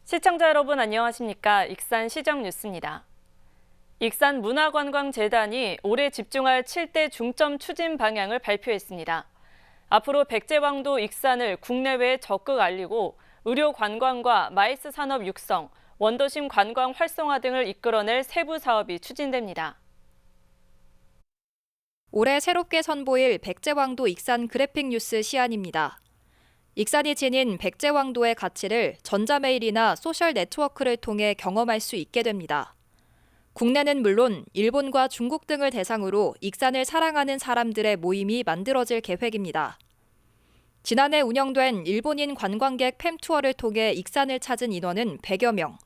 시청자 여러분 안녕하십니까? 익산 시정뉴스입니다. 익산문화관광재단이 올해 집중할 7대 중점 추진 방향을 발표했습니다. 앞으로 백제왕도 익산을 국내외에 적극 알리고 의료 관광과 마이스 산업 육성, 원도심 관광 활성화 등을 이끌어낼 세부 사업이 추진됩니다. 올해 새롭게 선보일 백제왕도 익산 그래픽 뉴스 시안입니다. 익산이 지닌 백제왕도의 가치를 전자메일이나 소셜 네트워크를 통해 경험할 수 있게 됩니다. 국내는 물론 일본과 중국 등을 대상으로 익산을 사랑하는 사람들의 모임이 만들어질 계획입니다. 지난해 운영된 일본인 관광객 팸투어를 통해 익산을 찾은 인원은 100여 명.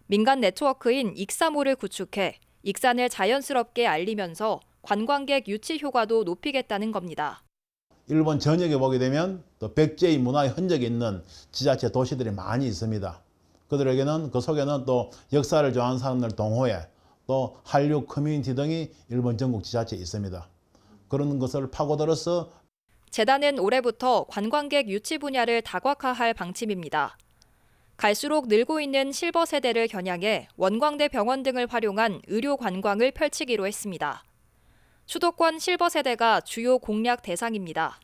민간 네트워크인 익사모를 구축해 익산을 자연스럽게 알리면서 관광객 유치 효과도 높이겠다는 겁니다. 일본 전역에 보게 되면 또 백제의 문화의 흔적이 있는 지자체 도시들이 많이 있습니다. 그들에게는 그 속에는 또 역사를 좋아하는 사람들 동호회, 또 한류 커뮤니티 등이 일본 전국 지자체에 있습니다. 그런 것을 파고들어서 재단은 올해부터 관광객 유치 분야를 다각화할 방침입니다. 갈수록 늘고 있는 실버 세대를 겨냥해 원광대 병원 등을 활용한 의료 관광을 펼치기로 했습니다. 수도권 실버 세대가 주요 공략 대상입니다.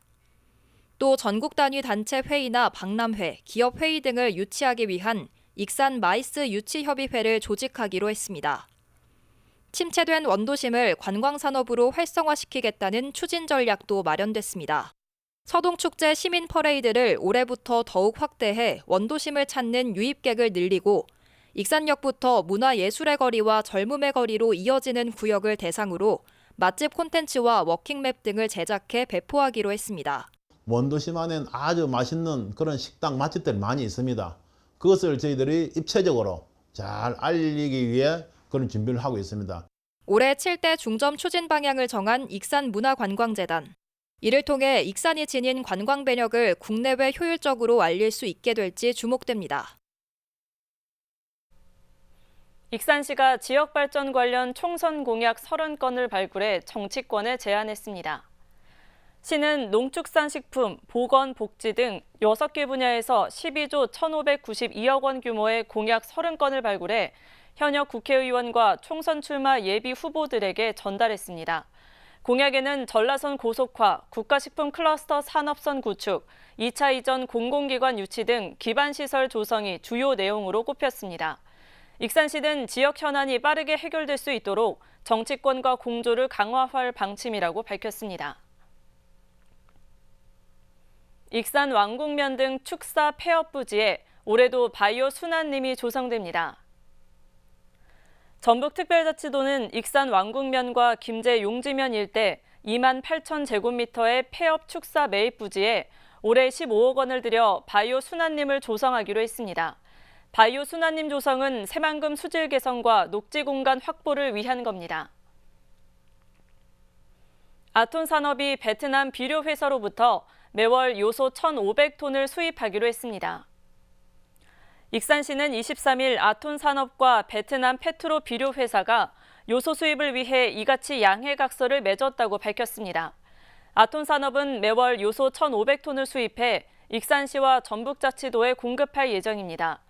또 전국 단위 단체 회의나 박람회, 기업 회의 등을 유치하기 위한 익산 마이스 유치협의회를 조직하기로 했습니다. 침체된 원도심을 관광산업으로 활성화시키겠다는 추진 전략도 마련됐습니다. 서동축제 시민 퍼레이드를 올해부터 더욱 확대해 원도심을 찾는 유입객을 늘리고 익산역부터 문화예술의 거리와 젊음의 거리로 이어지는 구역을 대상으로 맛집 콘텐츠와 워킹맵 등을 제작해 배포하기로 했습니다. 원도심 안에는 아주 맛있는 그런 식당 맛집들이 많이 있습니다. 그것을 저희들이 입체적으로 잘 알리기 위해 그런 준비를 하고 있습니다. 올해 7대 중점 추진 방향을 정한 익산문화관광재단. 이를 통해 익산이 지닌 관광 배력을 국내외 효율적으로 알릴 수 있게 될지 주목됩니다. 익산시가 지역발전 관련 총선 공약 30건을 발굴해 정치권에 제안했습니다. 시는 농축산식품, 보건, 복지 등 6개 분야에서 12조 1,592억 원 규모의 공약 30건을 발굴해 현역 국회의원과 총선 출마 예비 후보들에게 전달했습니다. 공약에는 전라선 고속화, 국가식품 클러스터 산업선 구축, 2차 이전 공공기관 유치 등 기반시설 조성이 주요 내용으로 꼽혔습니다. 익산시는 지역 현안이 빠르게 해결될 수 있도록 정치권과 공조를 강화할 방침이라고 밝혔습니다. 익산 왕궁면 등 축사 폐업 부지에 올해도 바이오 순환림이 조성됩니다. 전북특별자치도는 익산 왕궁면과 김제 용지면 일대 2만 8천 제곱미터의 폐업 축사 매입 부지에 올해 15억 원을 들여 바이오 순환림을 조성하기로 했습니다. 바이오 순환림 조성은 새만금 수질 개선과 녹지 공간 확보를 위한 겁니다. 아톤 산업이 베트남 비료 회사로부터 매월 요소 1,500톤을 수입하기로 했습니다. 익산시는 23일 아톤 산업과 베트남 페트로 비료 회사가 요소 수입을 위해 이같이 양해각서를 맺었다고 밝혔습니다. 아톤 산업은 매월 요소 1,500톤을 수입해 익산시와 전북자치도에 공급할 예정입니다.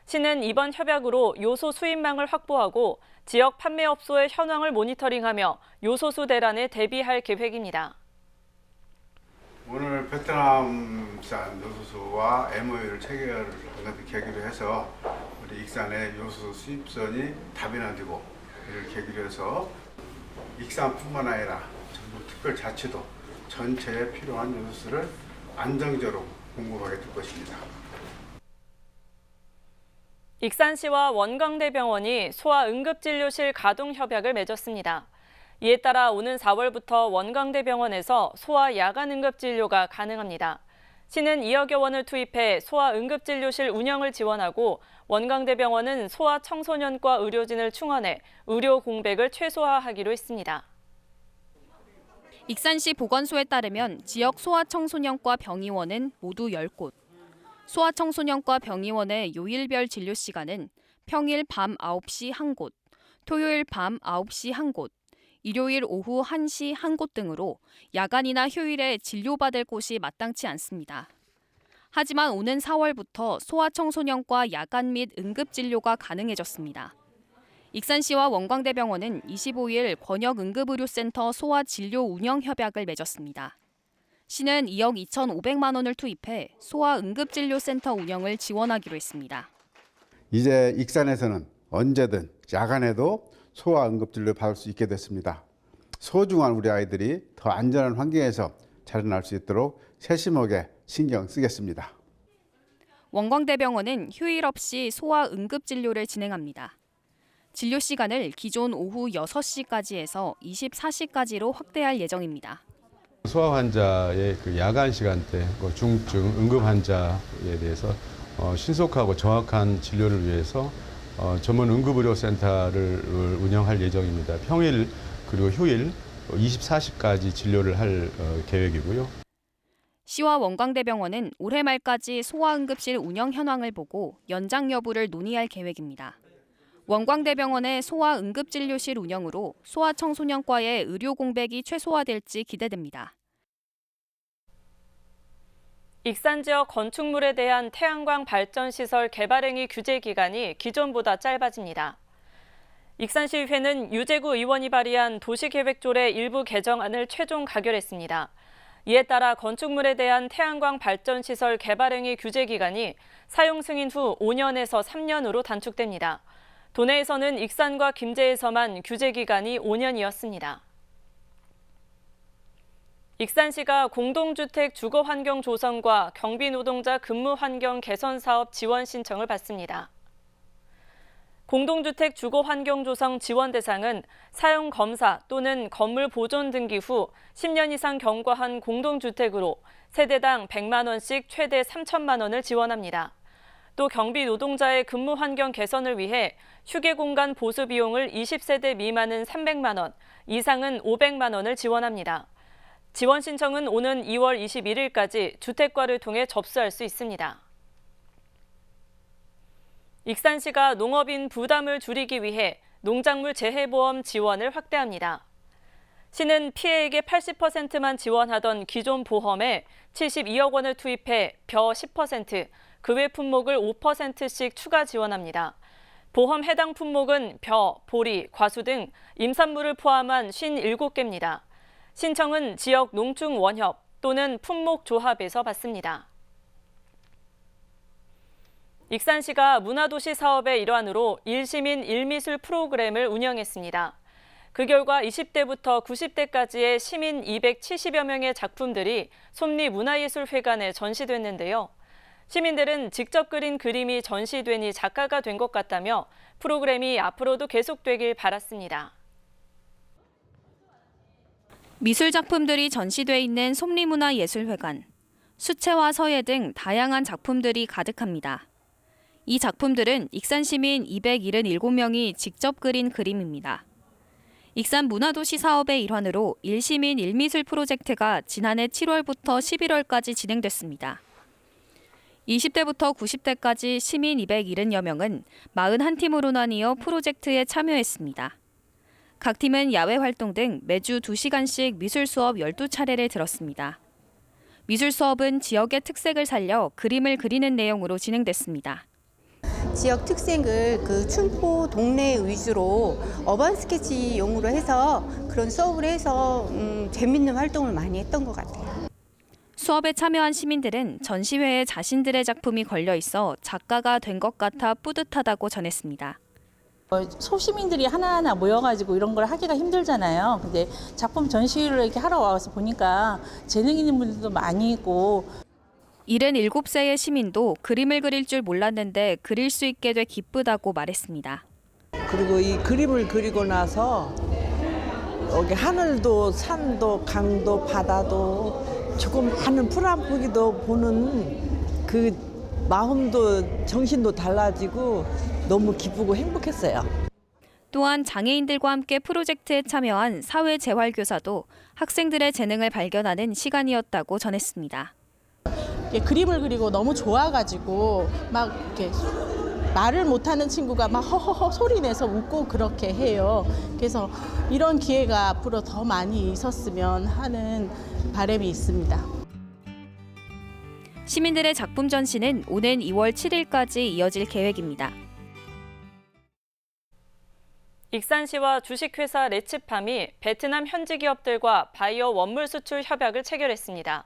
시는 이번 협약으로 요소 수입망을 확보하고 지역 판매업소의 현황을 모니터링하며 요소수 대란에 대비할 계획입니다. 오늘 베트남산 요소수와 MOU를 체결한 것을 계기로 해서 우리 익산의 요소수 수입선이 다변화되고 이를 계기로 해서 익산뿐만 아니라 전북특별자치도 전체에 필요한 요소수를 안정적으로 공급하게 될 것입니다. 익산시와 원광대병원이 소아응급진료실 가동 협약을 맺었습니다. 이에 따라 오는 4월부터 원광대병원에서 소아 야간응급진료가 가능합니다. 시는 2억여 원을 투입해 소아응급진료실 운영을 지원하고 원광대병원은 소아청소년과 의료진을 충원해 의료 공백을 최소화하기로 했습니다. 익산시 보건소에 따르면 지역 소아청소년과 병의원은 모두 10곳. 소아청소년과 병의원의 요일별 진료 시간은 평일 밤 9시 1곳, 토요일 밤 9시 1곳, 일요일 오후 1시 1곳 등으로 야간이나 휴일에 진료받을 곳이 마땅치 않습니다. 하지만 오는 4월부터 소아청소년과 야간 및 응급진료가 가능해졌습니다. 익산시와 원광대병원은 25일 권역응급의료센터 소아진료 운영 협약을 맺었습니다. 시는 2억 2,500만 원을 투입해 소아응급진료센터 운영을 지원하기로 했습니다. 이제 익산에서는 언제든 야간에도 소아응급진료를 받을 수 있게 됐습니다. 소중한 우리 아이들이 더 안전한 환경에서 자라날 수 있도록 세심하게 신경 쓰겠습니다. 원광대병원은 휴일 없이 소아응급진료를 진행합니다. 진료 시간을 기존 오후 6시까지 해서 24시까지로 확대할 예정입니다. 소아 환자의 그 야간 시간대, 중증 응급 환자에 대해서 신속하고 정확한 진료를 위해서 전문 응급의료센터를 운영할 예정입니다. 평일 그리고 휴일 24시까지 진료를 할 계획이고요. 시와 원광대병원은 올해 말까지 소아응급실 운영 현황을 보고 연장 여부를 논의할 계획입니다. 원광대병원의 소아응급진료실 운영으로 소아청소년과의 의료 공백이 최소화될지 기대됩니다. 익산 지역 건축물에 대한 태양광 발전 시설 개발행위 규제 기간이 기존보다 짧아집니다. 익산시의회는 유재구 의원이 발의한 도시계획조례 일부 개정안을 최종 가결했습니다. 이에 따라 건축물에 대한 태양광 발전 시설 개발행위 규제 기간이 사용 승인 후 5년에서 3년으로 단축됩니다. 도내에서는 익산과 김제에서만 규제 기간이 5년이었습니다. 익산시가 공동주택 주거환경 조성과 경비노동자 근무환경 개선 사업 지원 신청을 받습니다. 공동주택 주거환경 조성 지원 대상은 사용 검사 또는 건물 보존 등기 후 10년 이상 경과한 공동주택으로 세대당 100만 원씩 최대 3천만 원을 지원합니다. 또 경비 노동자의 근무 환경 개선을 위해 휴게 공간 보수 비용을 20세대 미만은 300만 원, 이상은 500만 원을 지원합니다. 지원 신청은 오는 2월 21일까지 주택과를 통해 접수할 수 있습니다. 익산시가 농업인 부담을 줄이기 위해 농작물 재해보험 지원을 확대합니다. 시는 피해액의 80%만 지원하던 기존 보험에 72억 원을 투입해 벼 10%, 그 외 품목을 5%씩 추가 지원합니다. 보험 해당 품목은 벼, 보리, 과수 등 임산물을 포함한 57개입니다. 신청은 지역 농축원협 또는 품목조합에서 받습니다. 익산시가 문화도시 사업의 일환으로 일시민 일미술 프로그램을 운영했습니다. 그 결과 20대부터 90대까지의 시민 270여 명의 작품들이 솜리문화예술회관에 전시됐는데요. 시민들은 직접 그린 그림이 전시되니 작가가 된 것 같다며 프로그램이 앞으로도 계속되길 바랐습니다. 미술 작품들이 전시돼 있는 솜리문화예술회관. 수채화 서예 등 다양한 작품들이 가득합니다. 이 작품들은 익산 시민 277명이 직접 그린 그림입니다. 익산 문화도시 사업의 일환으로 일시민 일미술 프로젝트가 지난해 7월부터 11월까지 진행됐습니다. 20대부터 90대까지 시민 270여 명은 41팀으로 나뉘어 프로젝트에 참여했습니다. 각 팀은 야외 활동 등 매주 2시간씩 미술 수업 12차례를 들었습니다. 미술 수업은 지역의 특색을 살려 그림을 그리는 내용으로 진행됐습니다. 지역 특색을 춘포 동네 위주로 어반 스케치용으로 해서 그런 수업을 해서 재밌는 활동을 많이 했던 것 같아요. 수업에 참여한 시민들은 전시회에 자신들의 작품이 걸려 있어 작가가 된 것 같아 뿌듯하다고 전했습니다. 소시민들이 하나하나 모여가지고 이런 걸 하기가 힘들잖아요. 근데 작품 전시회를 이렇게 하러 와서 보니까 재능 있는 분들도 많이 있고. 77세의 시민도 그림을 그릴 줄 몰랐는데 그릴 수 있게 돼 기쁘다고 말했습니다. 그리고 이 그림을 그리고 나서 여기 하늘도 산도 강도 바다도 조금 많은 풀한포기도 보는 그 마음도 정신도 달라지고 너무 기쁘고 행복했어요. 또한 장애인들과 함께 프로젝트에 참여한 사회재활교사도 학생들의 재능을 발견하는 시간이었다고 전했습니다. 그림을 그리고 너무 좋아가지고 막 이렇게 말을 못하는 친구가 막 허허허 소리 내서 웃고 그렇게 해요. 그래서 이런 기회가 앞으로 더 많이 있었으면 하는 바람이 있습니다. 시민들의 작품 전시는 오는 2월 7일까지 이어질 계획입니다. 익산시와 주식회사 레츠팜이 베트남 현지 기업들과 바이오 원물 수출 협약을 체결했습니다.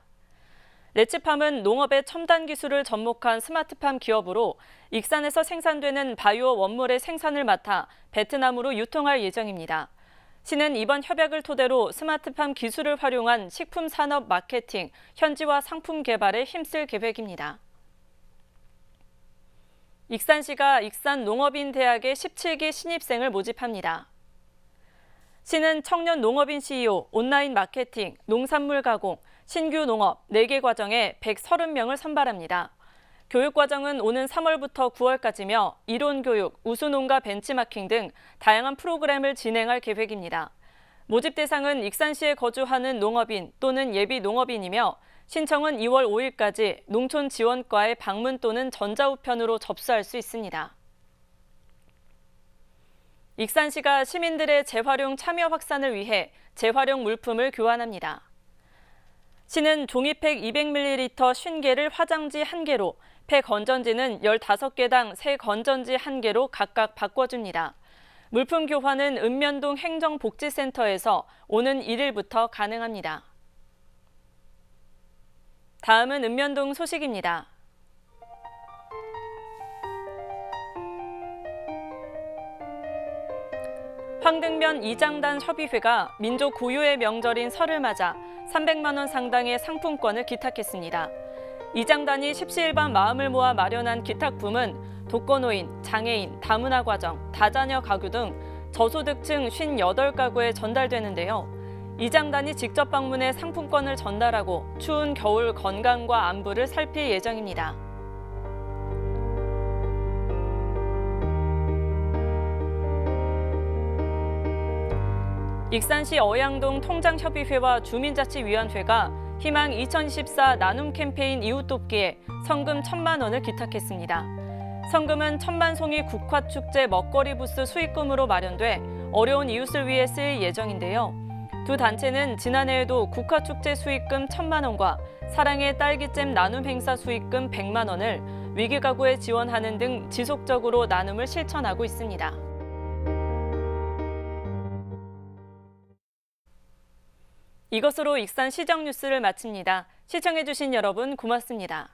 레츠팜은 농업의 첨단 기술을 접목한 스마트팜 기업으로 익산에서 생산되는 바이오 원물의 생산을 맡아 베트남으로 유통할 예정입니다. 시는 이번 협약을 토대로 스마트팜 기술을 활용한 식품 산업 마케팅, 현지화 상품 개발에 힘쓸 계획입니다. 익산시가 익산농업인대학의 17기 신입생을 모집합니다. 시는 청년 농업인 CEO, 온라인 마케팅, 농산물 가공, 신규 농업 4개 과정에 130명을 선발합니다. 교육과정은 오는 3월부터 9월까지며 이론교육, 우수농가 벤치마킹 등 다양한 프로그램을 진행할 계획입니다. 모집 대상은 익산시에 거주하는 농업인 또는 예비 농업인이며 신청은 2월 5일까지 농촌지원과에 방문 또는 전자우편으로 접수할 수 있습니다. 익산시가 시민들의 재활용 참여 확산을 위해 재활용 물품을 교환합니다. 시는 종이팩 200ml 50개를 화장지 1개로, 팩 건전지는 15개당 새 건전지 1개로 각각 바꿔줍니다. 물품 교환은 읍면동 행정복지센터에서 오는 1일부터 가능합니다. 다음은 읍면동 소식입니다. 황등면 이장단 협의회가 민족 고유의 명절인 설을 맞아 300만 원 상당의 상품권을 기탁했습니다. 이장단이 십시일반 마음을 모아 마련한 기탁품은 독거노인, 장애인, 다문화 과정, 다자녀 가구 등 저소득층 58가구에 전달되는데요. 이장단이 직접 방문해 상품권을 전달하고 추운 겨울 건강과 안부를 살필 예정입니다. 익산시 어양동 통장협의회와 주민자치위원회가 희망 2024 나눔 캠페인 이웃 돕기에 성금 1,000만 원을 기탁했습니다. 성금은 천만송이 국화축제 먹거리 부스 수익금으로 마련돼 어려운 이웃을 위해 쓰일 예정인데요. 두 단체는 지난해에도 국화축제 수익금 1,000만 원과 사랑의 딸기잼 나눔 행사 수익금 100만 원을 위기가구에 지원하는 등 지속적으로 나눔을 실천하고 있습니다. 이것으로 익산 시정 뉴스를 마칩니다. 시청해주신 여러분 고맙습니다.